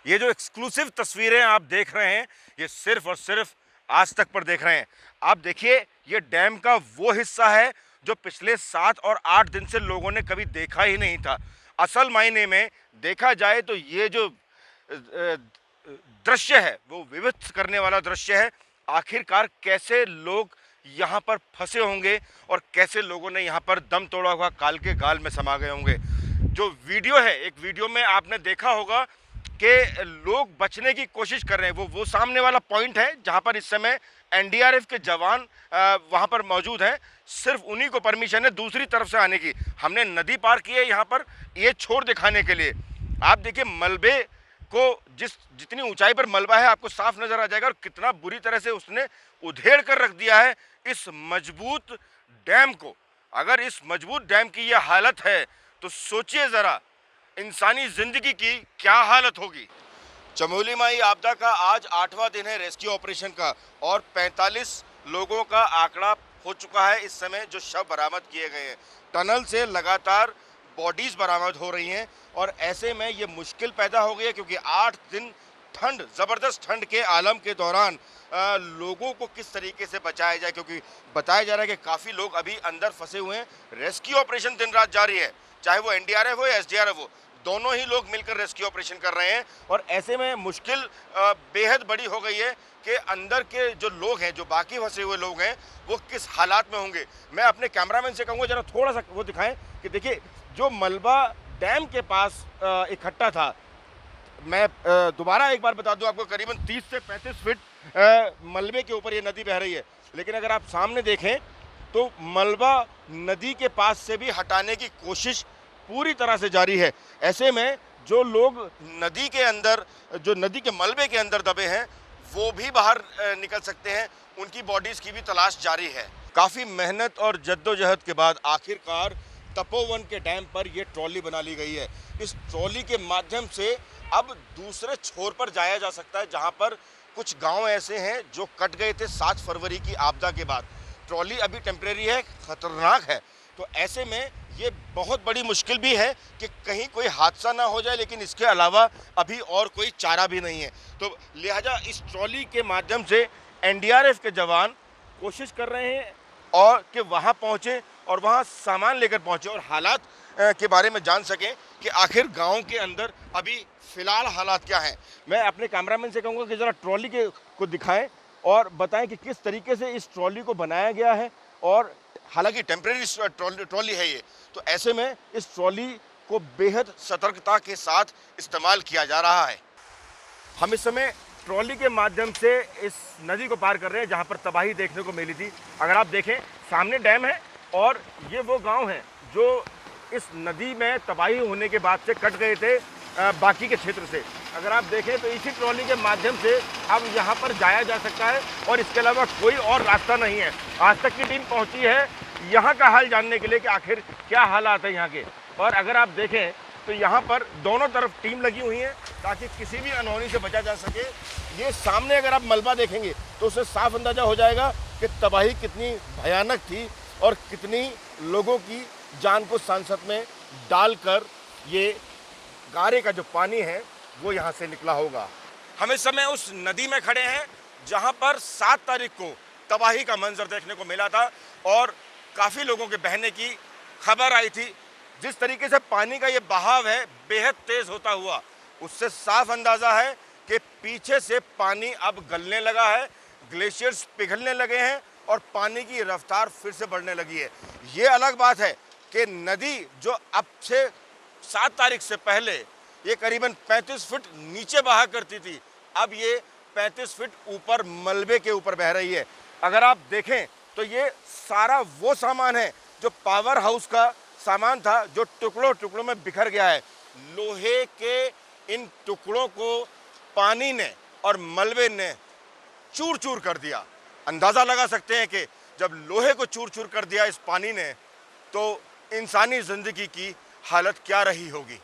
ये जो एक्सक्लूसिव तस्वीरें आप देख रहे हैं, ये सिर्फ और सिर्फ आज तक पर देख रहे हैं। आप देखिए, ये डैम का वो हिस्सा है जो पिछले 7 और 8 दिन से लोगों ने कभी देखा ही नहीं था। असल मायने में देखा जाए तो ये जो दृश्य है वो विविध करने वाला दृश्य है। आखिरकार कैसे लोग यहाँ पर फंसे होंगे और कैसे लोगों ने यहाँ पर दम तोड़ा हुआ काल के गाल में समा गए होंगे। जो वीडियो है, एक वीडियो में आपने देखा होगा कि लोग बचने की कोशिश कर रहे हैं। वो सामने वाला पॉइंट है जहाँ पर इस समय एनडीआरएफ के जवान वहाँ पर मौजूद हैं। सिर्फ उन्हीं को परमिशन है दूसरी तरफ से आने की। हमने नदी पार की है यहाँ पर ये छोर दिखाने के लिए। आप देखिए मलबे को, जितनी ऊंचाई पर मलबा है आपको साफ नजर आ जाएगा, और कितना बुरी तरह से उसने उधेड़ कर रख दिया है इस मजबूत डैम को। अगर इस मजबूत डैम की यह हालत है तो सोचिए जरा इंसानी जिंदगी की क्या हालत होगी। चमोली माई आपदा का आज 8वां दिन है रेस्क्यू ऑपरेशन का, और 45 लोगों का आंकड़ा हो चुका है इस समय जो शव बरामद किए गए हैं। टनल से लगातार बॉडीज बरामद हो रही हैं, और ऐसे में ये मुश्किल पैदा हो गई है क्योंकि 8 दिन ठंड, ज़बरदस्त ठंड के आलम के दौरान लोगों को किस तरीके से बचाया जाए, क्योंकि बताया जा रहा है कि काफ़ी लोग अभी अंदर फंसे हुए हैं। रेस्क्यू ऑपरेशन दिन रात जारी है, चाहे वो एनडीआरएफ हो या एसडीआरएफ हो, दोनों ही लोग मिलकर रेस्क्यू ऑपरेशन कर रहे हैं। और ऐसे में मुश्किल बेहद बड़ी हो गई है कि अंदर के जो लोग हैं, जो बाकी फंसे हुए लोग हैं, वो किस हालात में होंगे। मैं अपने कैमरामैन से कहूँगा जरा थोड़ा सा वो दिखाएं कि देखिए जो मलबा डैम के पास इकट्ठा था, मैं दोबारा एक बार बता दूं आपको, करीबन 30 से 35 फीट मलबे के ऊपर ये नदी बह रही है। लेकिन अगर आप सामने देखें तो मलबा नदी के पास से भी हटाने की कोशिश पूरी तरह से जारी है। ऐसे में जो लोग नदी के अंदर, जो नदी के मलबे के अंदर दबे हैं, वो भी बाहर निकल सकते हैं। उनकी बॉडीज की भी तलाश जारी है। काफ़ी मेहनत और जद्दोजहद के बाद आखिरकार तपोवन के डैम पर यह ट्रॉली बना ली गई है। इस ट्रॉली के माध्यम से अब दूसरे छोर पर जाया जा सकता है, जहां पर कुछ गांव ऐसे हैं जो कट गए थे 7 फरवरी की आपदा के बाद। ट्रॉली अभी टेम्परेरी है, खतरनाक है, तो ऐसे में ये बहुत बड़ी मुश्किल भी है कि कहीं कोई हादसा ना हो जाए, लेकिन इसके अलावा अभी और कोई चारा भी नहीं है। तो लिहाजा इस ट्रॉली के माध्यम से एनडीआरएफ के जवान कोशिश कर रहे हैं और कि वहाँ पहुँचे और वहाँ सामान लेकर पहुँचे और हालात के बारे में जान सकें कि आखिर गांव के अंदर अभी फ़िलहाल हालात क्या हैं। मैं अपने कैमरामैन से कहूँगा कि ज़रा ट्रॉली को दिखाएं और बताएं कि किस तरीके से इस ट्रॉली को बनाया गया है। और हालांकि टेम्परेरी ट्रॉली है ये, तो ऐसे में इस ट्रॉली को बेहद सतर्कता के साथ इस्तेमाल किया जा रहा है। हम इस समय ट्रॉली के माध्यम से इस नदी को पार कर रहे हैं जहाँ पर तबाही देखने को मिली थी। अगर आप देखें सामने डैम है और ये वो गांव हैं जो इस नदी में तबाही होने के बाद से कट गए थे बाकी के क्षेत्र से। अगर आप देखें तो इसी ट्रॉली के माध्यम से अब यहाँ पर जाया जा सकता है और इसके अलावा कोई और रास्ता नहीं है। आज तक की टीम पहुँची है यहाँ का हाल जानने के लिए कि आखिर क्या हालात है यहाँ के। और अगर आप देखें तो यहाँ पर दोनों तरफ टीम लगी हुई है ताकि किसी भी अनहोनी से बचा जा सके। ये सामने अगर आप मलबा देखेंगे तो उससे साफ अंदाजा हो जाएगा कि तबाही कितनी भयानक थी और कितनी लोगों की जान को सांसत में डालकर ये गारे का जो पानी है वो यहाँ से निकला होगा। हम इस समय उस नदी में खड़े हैं जहाँ पर 7 तारीख को तबाही का मंजर देखने को मिला था और काफ़ी लोगों के बहने की खबर आई थी। जिस तरीके से पानी का ये बहाव है बेहद तेज़ होता हुआ, उससे साफ अंदाज़ा है कि पीछे से पानी अब गलने लगा है, ग्लेशियर्स पिघलने लगे हैं और पानी की रफ्तार फिर से बढ़ने लगी है। ये अलग बात है कि नदी जो अब से 7 तारीख से पहले ये करीबन 35 फीट नीचे बहा करती थी, अब ये 35 फीट ऊपर मलबे के ऊपर बह रही है। अगर आप देखें तो ये सारा वो सामान है जो पावर हाउस का सामान था जो टुकड़ों टुकड़ों में बिखर गया है। लोहे के इन टुकड़ों को पानी ने और मलबे ने चूर चूर कर दिया। अंदाज़ा लगा सकते हैं कि जब लोहे को चूर चूर कर दिया इस पानी ने, तो इंसानी ज़िंदगी की हालत क्या रही होगी।